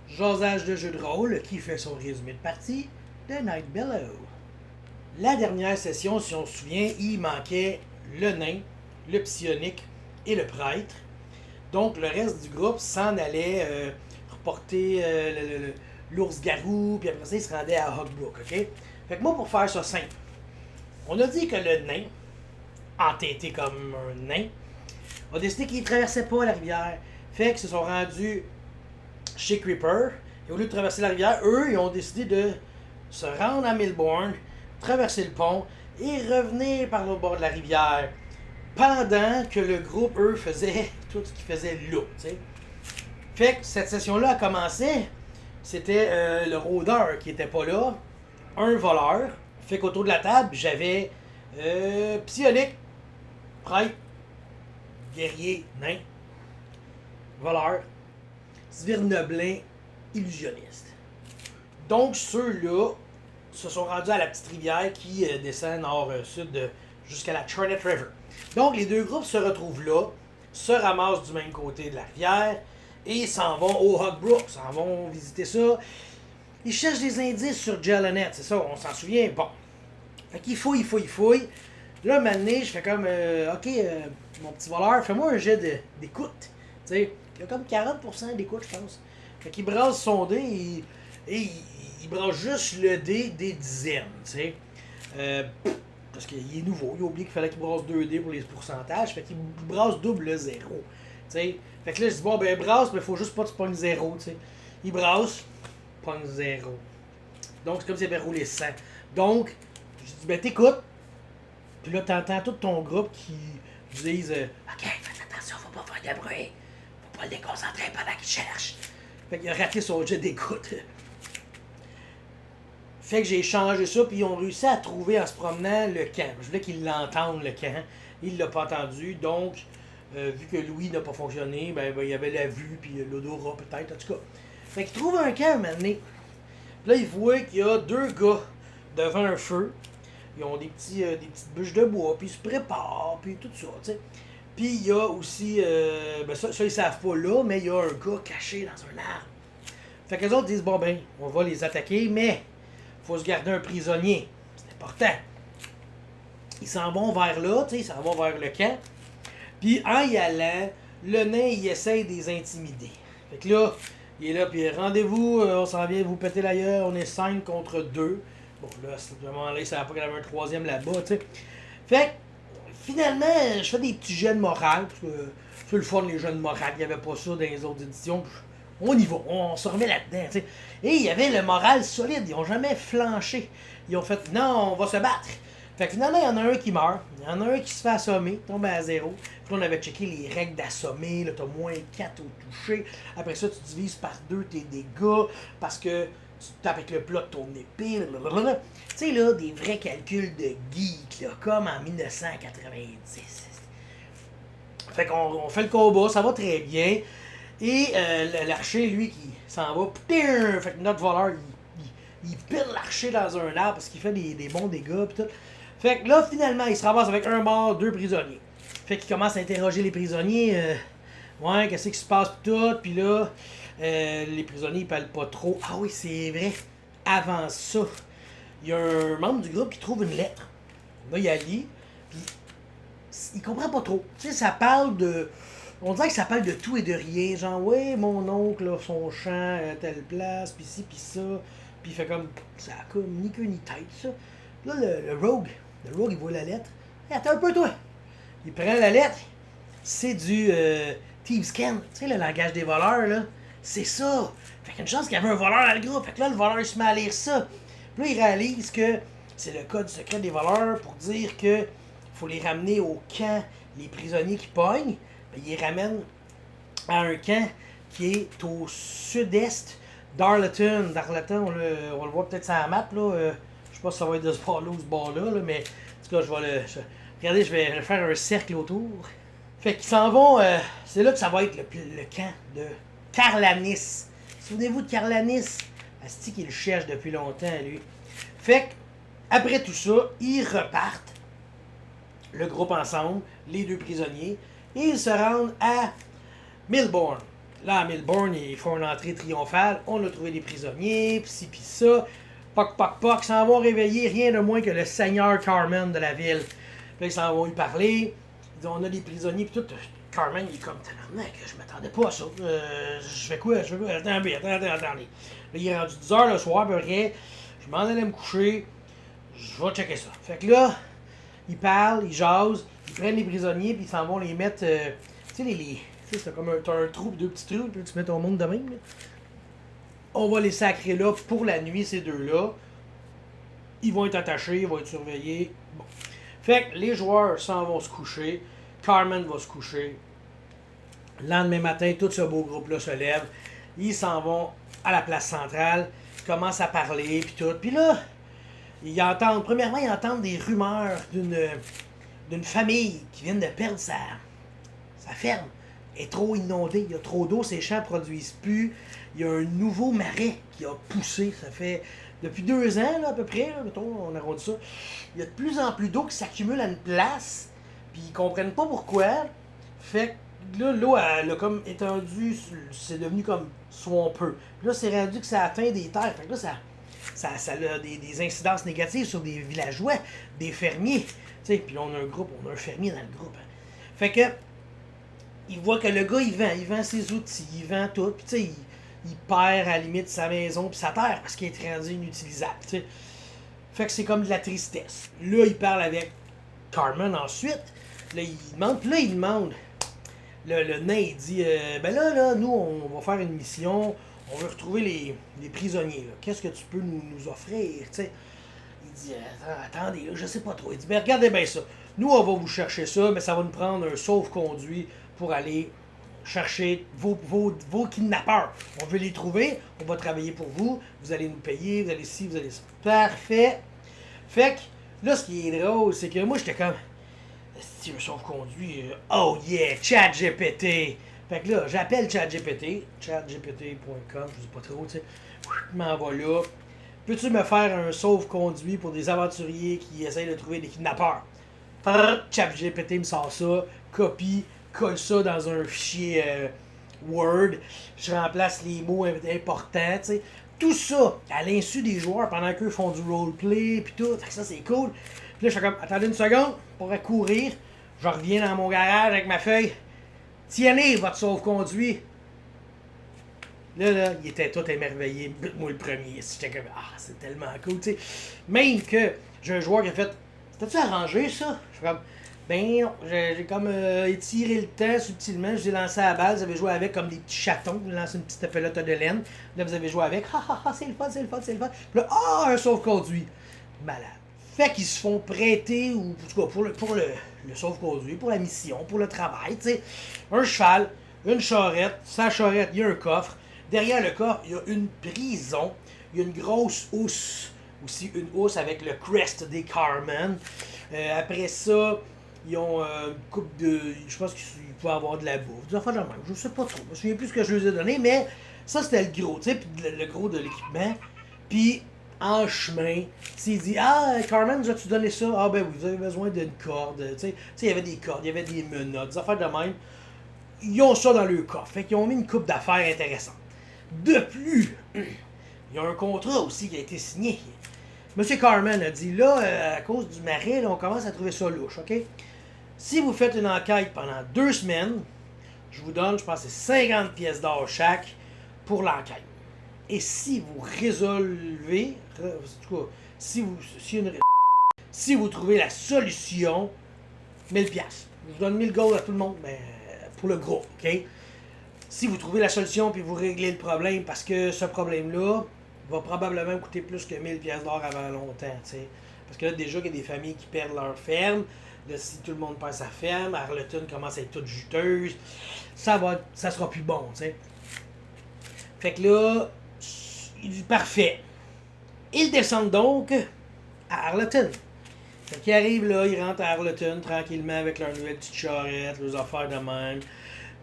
Jasage de jeu de rôle qui fait son résumé de partie de Night Below. La dernière session, si on se souvient, il manquait le nain, le psionique et le prêtre. Donc le reste du groupe s'en allait reporter l'ours-garou, puis après ça, il se rendait à Hogbrook, ok? Fait que moi, pour faire ça simple, on a dit que le nain, entêté comme un nain, a décidé qu'il ne traversait pas la rivière. Fait qu'ils se sont rendus chez Creeper. Et au lieu de traverser la rivière, eux, ils ont décidé de se rendre à Milbourne, traverser le pont et revenir par l'autre bord de la rivière. Pendant que le groupe, eux, faisait tout ce qu'ils faisaient là, tu sais. Fait que cette session-là a commencé. C'était le rôdeur qui était pas là, un voleur. Fait qu'autour de la table, j'avais psionique, prêtre, guerrier, nain, voleur, svirnoblin, illusionniste. Donc ceux-là se sont rendus à la petite rivière qui descend nord-sud jusqu'à la Churnet River. Donc les deux groupes se retrouvent là, se ramassent du même côté de la rivière et s'en vont au Hogbrook, s'en vont visiter ça. Ils cherchent des indices sur Jelinet, c'est ça, on s'en souvient. Bon. Fait qu'ils fouillent. Là, un moment donné, je fais comme, ok, mon petit voleur, fais-moi un jet d'écoute. Tu sais, il a comme 40% d'écoute, je pense. Fait qu'il brasse son dé et il brasse juste le dé des dizaines, tu sais. Parce qu'il est nouveau, il a oublié qu'il fallait qu'il brasse 2 dés pour les pourcentages, fait qu'il brasse double le 0. Tu sais. Fait que là, je dis, bon, ben, brasse, mais faut juste pas que tu pognes 0, tu sais. Il brasse, pogne 0. Donc, c'est comme s'il avait roulé 100. Donc, je dis, ben, t'écoutes. Puis là, t'entends tout ton groupe qui disent ok, faites attention, faut pas faire de bruit. Faut pas le déconcentrer pendant qu'il cherche. Fait qu'il a raté son jet d'écoute. Fait que j'ai changé ça, puis ils ont réussi à trouver en se promenant le camp. Je voulais qu'ils l'entendent, le camp. Il l'a pas entendu, donc, vu que Louis n'a pas fonctionné, ben, il y avait la vue, puis l'odorat peut-être, en tout cas. Fait qu'ils trouvent un camp, maintenant. Puis là, ils voient qu'il y a 2 gars devant un feu. Ils ont des petites bûches de bois, puis ils se préparent, puis tout ça, tu sais. Puis il y a aussi, ben ça ils savent pas là, mais il y a un gars caché dans un arbre. Fait que les autres disent, bon ben, on va les attaquer, mais faut se garder un prisonnier. C'est important. Ils s'en vont vers là, tu sais, ils s'en vont vers le camp. Puis en y allant, le nain, il essaye de les intimider. Fait que là, il est là, puis rendez-vous, on s'en vient vous péter la gueule, on est 5 contre 2. Bon, là, à ce moment-là, il savait pas qu'il y avait un troisième là-bas, tu sais. Fait que, finalement, je fais des petits jeux de morale, parce que c'est le fun, les jeux de morale, il n'y avait pas ça dans les autres éditions. On y va, on se remet là-dedans, tu sais. Et il y avait le moral solide, ils n'ont jamais flanché. Ils ont fait, non, on va se battre. Fait que finalement, il y en a un qui meurt, il y en a un qui se fait assommer, tombe à 0. Puis là, on avait checké les règles d'assommer, là, t'as moins 4 au toucher. Après ça, tu divises par 2 tes dégâts, parce que tu tapes avec le plat de ton épée, blablabla. Tu sais, là, des vrais calculs de geek, là, comme en 1990. Fait qu'on fait le combat, ça va très bien. Et l'archer, lui, qui s'en va, fait que notre voleur, il pile l'archer dans un arbre parce qu'il fait des bons dégâts, pis tout. Fait que là, finalement, il se ramasse avec un mort, 2 prisonniers. Fait qu'il commence à interroger les prisonniers. Ouais, qu'est-ce qui se passe, pis tout. Puis là, les prisonniers, ils parlent pas trop. Ah oui, c'est vrai. Avant ça, il y a un membre du groupe qui trouve une lettre. Là, il a lit, puis il comprend pas trop. Tu sais, ça parle de... On dirait que ça parle de tout et de rien. Genre, ouais, mon oncle, là, son champ, à telle place, pis ci, pis ça. Puis il fait comme... Ça a comme ni queue ni tête, ça. Là, le rogue, il voit la lettre. Hey, attends un peu, toi. Il prend la lettre. C'est du Thieves' Scan. Tu sais, le langage des voleurs, là. C'est ça. Fait qu'il y a une chance qu'il y avait un voleur dans le groupe. Fait que là, le voleur, il se met à lire ça. Puis là, il réalise que c'est le code secret des voleurs pour dire que faut les ramener au camp, les prisonniers qui pognent. Ben, il les ramène à un camp qui est au sud-est d'Arleton. D'Arleton, on le voit peut-être sur la map, là. Je sais pas si ça va être de ce bord-là ou ce bord-là, là, mais en tout cas, je vais regardez, je vais faire un cercle autour. Fait qu'ils s'en vont, c'est là que ça va être le camp de Carlanis. Souvenez-vous de Carlanis? Asti qu'il le cherche depuis longtemps, lui. Fait que, après tout ça, ils repartent, le groupe ensemble, les 2 prisonniers, et ils se rendent à Milbourne. là, à Melbourne, ils font une entrée triomphale. On a trouvé des prisonniers, pis ci, pis ça. Poc, poc, poc. Ils s'en vont réveiller rien de moins que le seigneur Carmen de la ville. Là, ils s'en vont y parler. Ils disent, on a des prisonniers, pis tout. Carmen, il est comme, tabarnak, je m'attendais pas à ça. Je fais quoi? Attendez. Là, il est rendu 10h le soir, à peu près. Je m'en allais me coucher. Je vais checker ça. Fait que là, ils parlent, ils jasent, ils prennent les prisonniers, puis ils s'en vont les mettre. Tu sais, tu sais, c'est comme t'as un trou, deux petits trous, puis tu mets ton monde de même. Là. On va les sacrer là pour la nuit, ces deux-là. Ils vont être attachés, ils vont être surveillés. Bon. Fait que les joueurs s'en vont se coucher. Carmen va se coucher. Le lendemain matin, tout ce beau groupe-là se lève. Ils s'en vont à la place centrale. Ils commencent à parler, puis tout. Puis là, premièrement, ils entendent des rumeurs d'une famille qui vient de perdre sa ferme. Elle est trop inondée, il y a trop d'eau, ses champs ne produisent plus. Il y a un nouveau marais qui a poussé. Ça fait depuis 2 ans, là, à peu près, là, mettons, on arrondit ça. Il y a de plus en plus d'eau qui s'accumule à une place, puis ils comprennent pas pourquoi. Fait que là, l'eau, elle a comme étendu, c'est devenu comme swampeux. Puis là, c'est rendu que ça atteint des terres. Fait que là, ça a des incidences négatives sur des villageois, des fermiers. Puis on a un fermier dans le groupe. Hein. Fait que, il voit que le gars, il vend ses outils, il vend tout, puis tu sais, il perd à la limite sa maison puis sa terre parce qu'il est rendu inutilisable, tu sais. Fait que c'est comme de la tristesse. Là, il parle avec Carmen ensuite. Là, il demande. Le nain, il dit, ben là, nous, on va faire une mission. On veut retrouver les prisonniers. Là. Qu'est-ce que tu peux nous offrir, tu sais? Il dit, attendez, là, je sais pas trop. Il dit, ben regardez bien ça. Nous, on va vous chercher ça, mais ça va nous prendre un sauf-conduit pour aller chercher vos kidnappeurs. On veut les trouver, on va travailler pour vous, vous allez nous payer, vous allez ci, vous allez ça. Parfait. Fait que, là, ce qui est drôle, c'est que moi, j'étais comme, si un sauf-conduit, oh yeah, ChatGPT. Fait que là, j'appelle ChatGPT, chatgpt.com, je sais pas trop, tu sais. Je m'en vais là. Peux-tu me faire un sauf-conduit pour des aventuriers qui essayent de trouver des kidnappeurs? ChatGPT me sort ça, copie, colle ça dans un fichier Word, je remplace les mots importants, tu sais. Tout ça à l'insu des joueurs pendant qu'eux font du roleplay puis tout, ça c'est cool. Puis là je suis comme, attendez une seconde, pour courir, je reviens dans mon garage avec ma feuille. Tienez votre sauve-conduit. Là, il était tout émerveillé, moi le premier. J'étais comme, c'est tellement cool, tu sais. Même que j'ai un joueur qui a fait, c'était-tu arrangé ça? Je suis comme, ben non, j'ai comme étiré le temps subtilement, je vous ai lancé à la balle, vous avez joué avec comme des petits chatons, vous lancez une petite pelote de laine, là vous avez joué avec, c'est le fun. Puis là, un sauve-conduit. Malade. Fait qu'ils se font prêter, ou en tout cas pour le sauve-conduit, pour la mission, pour le travail, tu sais. Un cheval, une charrette, sa charrette, il y a un coffre. Derrière le coffre, il y a une prison, il y a une grosse housse, aussi une housse avec le crest des Carmen. Après ça, ils ont une coupe de. Je pense qu'ils pouvaient avoir de la bouffe. Des affaires de même. Je sais pas trop. Je me souviens plus ce que je leur ai donné, mais ça c'était le gros, tu sais, puis le gros de l'équipement. Puis en chemin, s'il dit Carmen, nous as-tu donné ça? Ah ben oui, vous avez besoin d'une corde. Tu sais, il y avait des cordes, il y avait des menottes, des affaires de même. Ils ont ça dans leur coffre. Fait qu'ils ont mis une coupe d'affaires intéressante. De plus, il y a un contrat aussi qui a été signé. Monsieur Carmen a dit, là, à cause du marais, là, on commence à trouver ça louche, OK? Si vous faites une enquête pendant 2 semaines, je vous donne, je pense, c'est 50 pièces d'or chaque pour l'enquête. Et si vous résolvez, en tout cas, si vous trouvez la solution, 1000 pièces. Je vous donne 1000 gold à tout le monde, mais pour le groupe, OK? Si vous trouvez la solution puis vous réglez le problème, parce que ce problème-là va probablement coûter plus que 1000 pièces d'or avant longtemps, tu sais. Parce que là, déjà, il y a des familles qui perdent leur ferme. Là, si tout le monde perd sa ferme, Arleton commence à être toute juteuse, ça sera plus bon, tu sais. Fait que là, il dit parfait. Ils descendent donc à Arleton. Fait qu'ils arrivent là, ils rentrent à Arleton tranquillement avec leur nouvelle petite charrette, leurs affaires de même.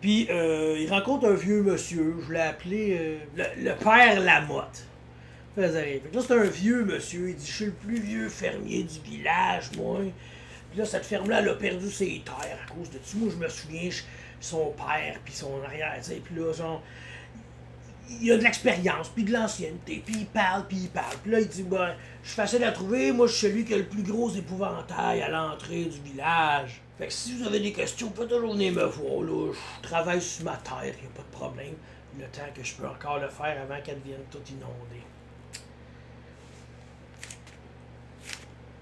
Puis, ils rencontrent un vieux monsieur, je l'ai appelé le père Lamotte. Fait que là, c'est un vieux monsieur, il dit, je suis le plus vieux fermier du village, moi. Puis là, cette ferme-là, elle a perdu ses terres à cause de ça. Moi, je me souviens, son père, puis son arrière, tu sais, puis là, il a de l'expérience, puis de l'ancienneté, puis il parle, puis il parle. Puis là, il dit, ben, je suis facile à trouver, moi, je suis celui qui a le plus gros épouvantail à l'entrée du village. Fait que si vous avez des questions, vous pouvez toujours venir me voir, là. Je travaille sur ma terre, il n'y a pas de problème. Le temps que je peux encore le faire avant qu'elle devienne toute inondée.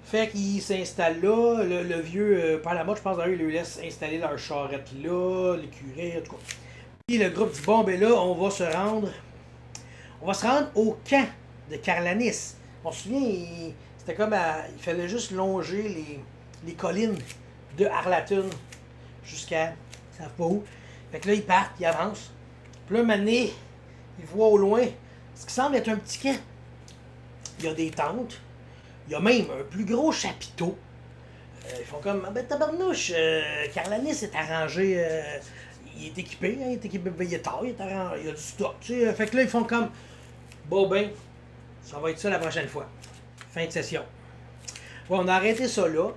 Fait qu'il s'installe là, le vieux par la mode, je pense d'ailleurs, il lui laisse installer leur charrette là, les curés, en tout cas. Puis le groupe dit, bon, ben là, on va se rendre au camp de Carlanis. On se souvient, c'était comme il fallait juste longer les collines de Arlatun jusqu'à, ils savent pas où. Fait que là, ils partent, ils avancent. Puis là, un moment donné, ils voient au loin ce qui semble être un petit camp. Il y a des tentes. Il y a même un plus gros chapiteau. Ils font comme, ah ben tabarnouche, Carlanis est arrangé, il est équipé, hein, il est équipé, ben, il est tard, il y a du stock, tu sais. Fait que là, ils font comme, bon ben, ça va être ça la prochaine fois. Fin de session. Bon, on a arrêté ça là,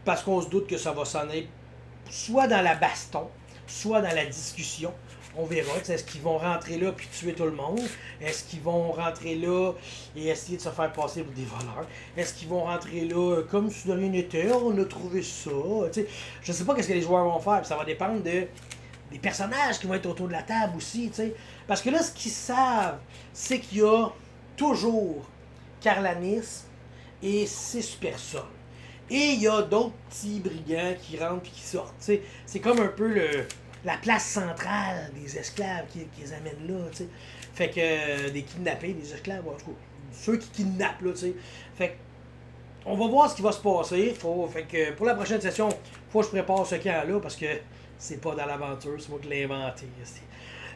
parce qu'on se doute que ça va s'en aller soit dans la baston, soit dans la discussion. On verra. Est-ce qu'ils vont rentrer là puis tuer tout le monde? Est-ce qu'ils vont rentrer là et essayer de se faire passer pour des voleurs? Est-ce qu'ils vont rentrer là comme si de rien n'était? On a trouvé ça. T'sais, je ne sais pas ce que les joueurs vont faire. Ça va dépendre des personnages qui vont être autour de la table aussi. T'sais. Parce que là, ce qu'ils savent, c'est qu'il y a toujours Carlanis et 6 personnes. Et il y a d'autres petits brigands qui rentrent et qui sortent. T'sais. C'est comme un peu la place centrale des esclaves qui les amènent là, tu sais. Fait que des kidnappés, des esclaves, en tout cas, ceux qui kidnappent, là, tu sais. Fait que, on va voir ce qui va se passer. Fait que pour la prochaine session, faut que je prépare ce camp-là parce que c'est pas dans l'aventure, c'est moi qui l'ai inventé.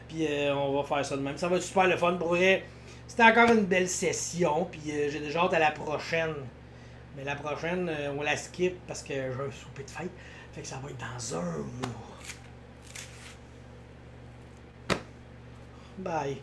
Puis on va faire ça de même. Ça va être super le fun. Pour vrai, c'était encore une belle session. Puis j'ai déjà hâte à la prochaine. Mais la prochaine, on la skip parce que j'ai un souper de fête. Fait que ça va être dans un mois. Bye.